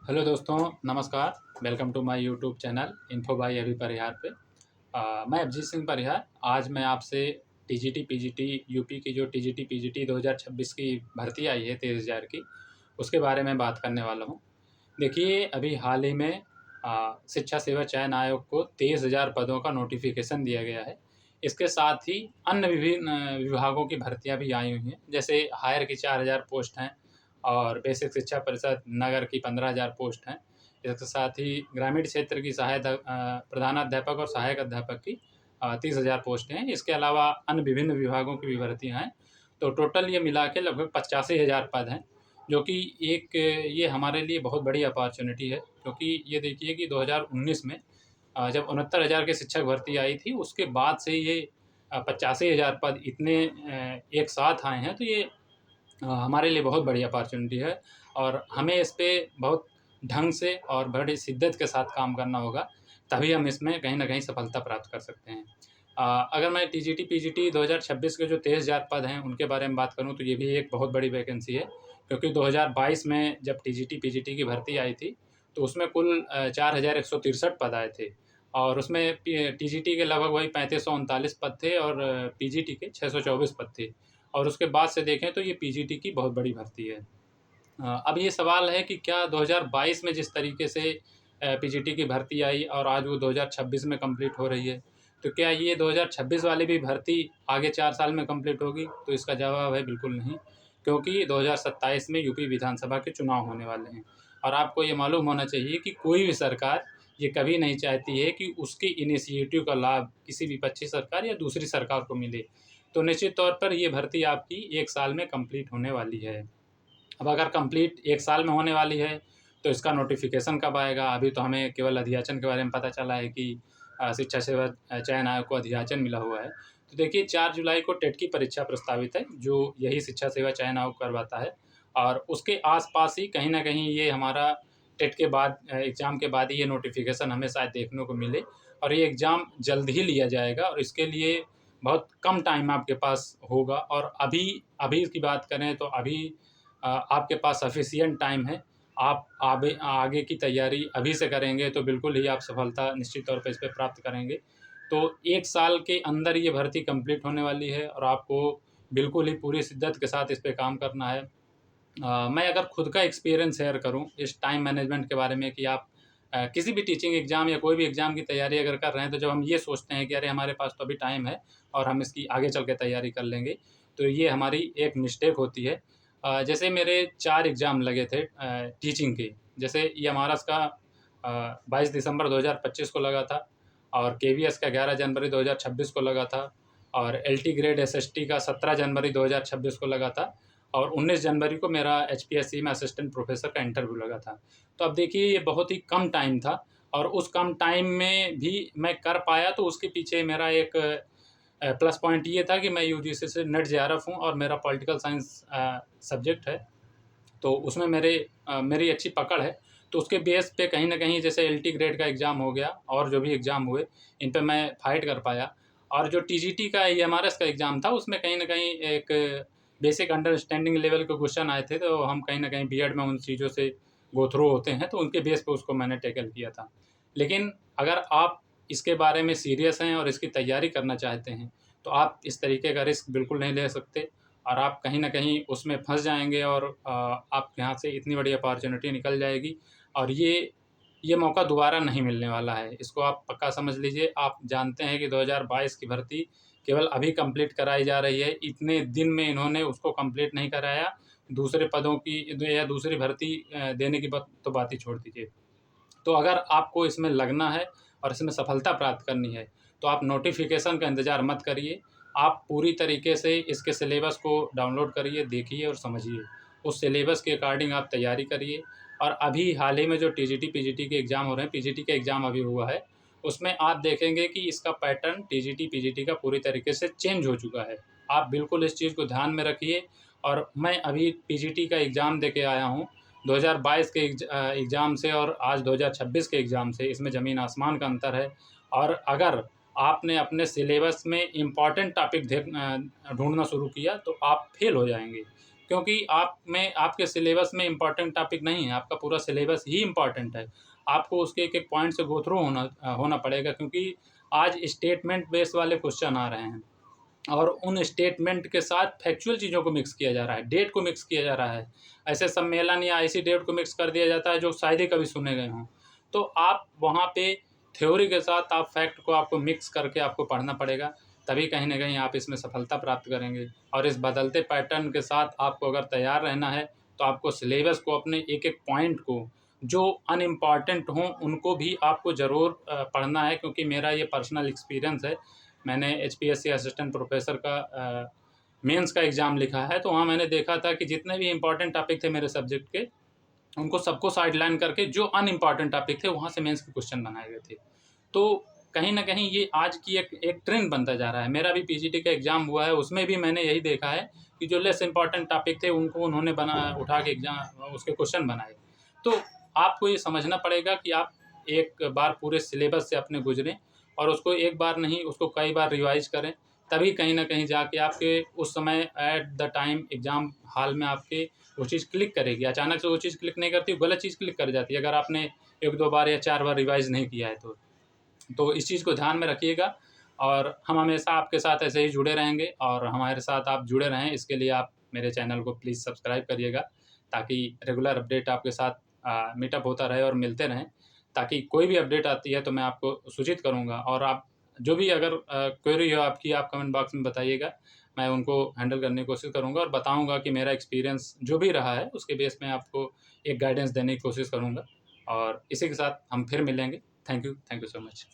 Hello दोस्तों, नमस्कार। Welcome to my YouTube channel info by Abhi Parihar पे। मैं अभिजीत सिंह परिहार। आज मैं आपसे टीजीटी पीजीटी यूपी की जो टीजीटी पीजीटी 2026 की भर्ती आई है 23,000 की, उसके बारे में बात करने वाला हूँ। देखिए, अभी हाल ही में शिक्षा सेवा चयन आयोग को 23,000 पदों का नोटिफिकेशन दिया गया है। इसके साथ ही अन्य विभिन्न विभागों की भर्तियां भी आई हुई हैं, जैसे हायर की 4,000 पोस्ट हैं और बेसिक शिक्षा परिषद नगर की 15,000 पोस्ट हैं। इसके साथ ही ग्रामीण क्षेत्र की प्रधानाध्यापक और सहायक अध्यापक की 30,000 पोस्ट हैं। इसके अलावा अन्य विभिन्न विभागों की भी भर्तियाँ हैं। तो टोटल ये मिला के लगभग 85,000 पद हैं, जो कि एक ये हमारे लिए बहुत बड़ी अपॉर्चुनिटी है, क्योंकि ये देखिए कि 2019 में जब 69,000 की शिक्षक भर्ती आई थी, उसके बाद से ये 85,000 पद इतने एक साथ आए हैं। तो ये हमारे लिए बहुत बड़ी अपॉर्चुनिटी है और हमें इस पे बहुत ढंग से और बड़ी शिद्दत के साथ काम करना होगा, तभी हम इसमें कहीं न कहीं सफलता प्राप्त कर सकते हैं। अगर मैं टीजीटी पीजीटी 2026 के जो 23,000 पद हैं, उनके बारे में बात करूँ तो ये भी एक बहुत बड़ी वैकेंसी है, क्योंकि 2022 में जब टीजीटी पीजीटी की भर्ती आई थी, तो उसमें कुल 4,163 पद आए थे और उसमें टीजीटी के लगभग वही 3,539 पद थे और पीजीटी के 624 पद थे। और उसके बाद से देखें तो ये पीजीटी की बहुत बड़ी भर्ती है। अब ये सवाल है कि क्या 2022 में जिस तरीके से पीजीटी की भर्ती आई और आज वो 2026 में कंप्लीट हो रही है, तो क्या ये 2026 वाली भी भर्ती आगे 4 साल में कंप्लीट होगी? तो इसका जवाब है बिल्कुल नहीं, क्योंकि 2027 में यूपी विधानसभा के चुनाव होने वाले हैं और आपको ये मालूम होना चाहिए कि कोई भी सरकार ये कभी नहीं चाहती है कि उसके इनिशिएटिव का लाभ किसी विपक्षी सरकार या दूसरी सरकार को मिले। तो निश्चित तौर पर ये भर्ती आपकी 1 साल में कंप्लीट होने वाली है। अब अगर कंप्लीट 1 साल में होने वाली है, तो इसका नोटिफ़िकेशन कब आएगा? अभी तो हमें केवल अधियाचन के बारे में पता चला है कि शिक्षा सेवा चयन आयोग को अधियाचन मिला हुआ है। तो देखिए, 4 जुलाई को टेट की परीक्षा प्रस्तावित है, जो यही शिक्षा सेवा चयन आयोग करवाता है और उसके आस-पास ही कहीं न कहीं ये हमारा टेट के बाद एग्ज़ाम के बाद ही ये नोटिफ़िकेशन हमें शायद देखने को मिले और ये एग्ज़ाम जल्द ही लिया जाएगा और इसके लिए बहुत कम टाइम आपके पास होगा और अभी अभी की बात करें तो अभी आपके पास सफिशिएंट टाइम है। आप आगे की तैयारी अभी से करेंगे तो बिल्कुल ही आप सफलता निश्चित तौर पे इस पे प्राप्त करेंगे। तो 1 साल के अंदर ये भर्ती कंप्लीट होने वाली है और आपको बिल्कुल ही पूरी शिद्दत के साथ इस पे काम करना है। मैं अगर खुद का एक्सपीरियंस शेयर करूँ इस टाइम मैनेजमेंट के बारे में कि आप किसी भी टीचिंग एग्ज़ाम या कोई भी एग्ज़ाम की तैयारी अगर कर रहे हैं, तो जब हम ये सोचते हैं कि अरे हमारे पास तो अभी टाइम है और हम इसकी आगे चल के तैयारी कर लेंगे, तो ये हमारी एक मिस्टेक होती है। जैसे मेरे 4 एग्ज़ाम लगे थे टीचिंग के। जैसे ये एमआरएस का 22 दिसंबर 2025 को लगा था और केवीएस का 11 जनवरी 2026 को लगा था और एलटी ग्रेड एसएसटी का 17 जनवरी 2026 को लगा था और 19 जनवरी को मेरा एचपीएससी में असिस्टेंट प्रोफेसर का इंटरव्यू लगा था। तो अब देखिए, ये बहुत ही कम टाइम था और उस कम टाइम में भी मैं कर पाया, तो उसके पीछे मेरा एक प्लस पॉइंट ये था कि मैं यूजीसी से नेट जेआरएफ हूँ और मेरा पॉलिटिकल साइंस सब्जेक्ट है। तो उसमें मेरी अच्छी पकड़ है। तो उसके बेस पे कहीं न कहीं जैसे एलटी ग्रेड का एग्ज़ाम हो गया और जो भी एग्ज़ाम हुए, इन पे मैं फ़ाइट कर पाया। और जो टीजीटी का एमआरएस का एग्ज़ाम था, उसमें कहीं न कहीं एक बेसिक अंडरस्टैंडिंग लेवल के क्वेश्चन आए थे, तो हम कहीं न कहीं बीएड में उन चीज़ों से गो थ्रू होते हैं, तो उनके बेस पे उसको मैंने टैकल किया था। लेकिन अगर आप इसके बारे में सीरियस हैं और इसकी तैयारी करना चाहते हैं, तो आप इस तरीके का रिस्क बिल्कुल नहीं ले सकते और आप कहीं न कहीं उसमें फँस जाएँगे और आपके हाथ से इतनी बड़ी अपॉर्च्युनिटी निकल जाएगी और ये मौका दोबारा नहीं मिलने वाला है। इसको आप पक्का समझ लीजिए। आप जानते हैं कि 2022 की भर्ती केवल अभी कंप्लीट कराई जा रही है। इतने दिन में इन्होंने उसको कंप्लीट नहीं कराया। दूसरे पदों की या दूसरी भर्ती देने की तो बात ही छोड़ दीजिए। तो अगर आपको इसमें लगना है और इसमें सफलता प्राप्त करनी है, तो आप नोटिफ़िकेशन का इंतज़ार मत करिए। आप पूरी तरीके से इसके सिलेबस को डाउनलोड करिए, देखिए और समझिए। उस सिलेबस के अकॉर्डिंग आप तैयारी करिए और अभी हाल ही में जो टीजीटी, पीजीटी के एग्ज़ाम हो रहे हैं, पीजीटी का एग्ज़ाम अभी हुआ है, उसमें आप देखेंगे कि इसका पैटर्न टीजीटी, पीजीटी का पूरी तरीके से चेंज हो चुका है। आप बिल्कुल इस चीज़ को ध्यान में रखिए और मैं अभी पीजीटी का एग्ज़ाम दे के आया हूँ। 2022 के एग्ज़ाम से और आज 2026 के एग्ज़ाम से इसमें ज़मीन आसमान का अंतर है और अगर आपने अपने सिलेबस में इम्पॉर्टेंट टॉपिक ढूँढना शुरू किया तो आप फेल हो जाएँगे। क्योंकि आप में आपके सिलेबस में इम्पॉर्टेंट टॉपिक नहीं है, आपका पूरा सिलेबस ही इम्पॉर्टेंट है। आपको उसके एक-एक पॉइंट से गो थ्रू होना पड़ेगा, क्योंकि आज स्टेटमेंट बेस वाले क्वेश्चन आ रहे हैं और उन स्टेटमेंट के साथ फैक्चुअल चीज़ों को मिक्स किया जा रहा है, डेट को मिक्स किया जा रहा है। ऐसे सम्मेलन या ऐसी डेट को मिक्स कर दिया जाता है जो शायद ही कभी सुने गए हों। तो आप वहाँ पे थ्योरी के साथ आप फैक्ट को आपको मिक्स करके आपको पढ़ना पड़ेगा, तभी कहीं न कहीं आप इसमें सफलता प्राप्त करेंगे। और इस बदलते पैटर्न के साथ आपको अगर तैयार रहना है, तो आपको सिलेबस को, अपने एक-एक पॉइंट को, जो अनइम्पॉर्टेंट हों उनको भी आपको ज़रूर पढ़ना है, क्योंकि मेरा ये पर्सनल एक्सपीरियंस है। मैंने एचपीएससी असिस्टेंट प्रोफेसर का मेंस का एग्ज़ाम लिखा है, तो वहाँ मैंने देखा था कि जितने भी इम्पोर्टेंट टॉपिक थे मेरे सब्जेक्ट के, उनको सबको साइडलाइन करके जो अनइम्पोर्टेंट टॉपिक थे वहाँ से मेंस के क्वेश्चन बनाए गए थे। तो कहीं न कहीं ये आज की एक ट्रेंड बनता जा रहा है। मेरा भी पीजीटी का एग्ज़ाम हुआ है, उसमें भी मैंने यही देखा है कि जो लेस इम्पोर्टेंट टॉपिक थे उनको उन्होंने उठा के एग्ज़ाम उसके क्वेश्चन बनाए। तो आपको ये समझना पड़ेगा कि आप एक बार पूरे सिलेबस से अपने गुज़रें और उसको एक बार नहीं, उसको कई बार रिवाइज़ करें, तभी कहीं न कहीं जाके आपके उस समय at the time exam hall में आपके वो चीज़ क्लिक करेगी। अचानक से वो चीज़ क्लिक नहीं करती, गलत चीज़ क्लिक कर जाती है, अगर आपने 1-2 बार या 4 बार रिवाइज़ नहीं किया है तो। तो इस चीज़ को ध्यान में रखिएगा और हम हमेशा आपके साथ ऐसे ही जुड़े रहेंगे और हमारे साथ आप जुड़े रहें, इसके लिए आप मेरे चैनल को प्लीज़ सब्सक्राइब करिएगा, ताकि रेगुलर अपडेट आपके साथ मीटअप होता रहे और मिलते रहें, ताकि कोई भी अपडेट आती है तो मैं आपको सूचित करूँगा। और आप जो भी अगर क्वेरी हो आपकी, आप कमेंट बॉक्स में बताइएगा, मैं उनको हैंडल करने की कोशिश करूँगा और बताऊँगा कि मेरा एक्सपीरियंस जो भी रहा है उसके बेस में आपको एक गाइडेंस देने की कोशिश करूँगा। और इसी के साथ हम फिर मिलेंगे। Thank you so much.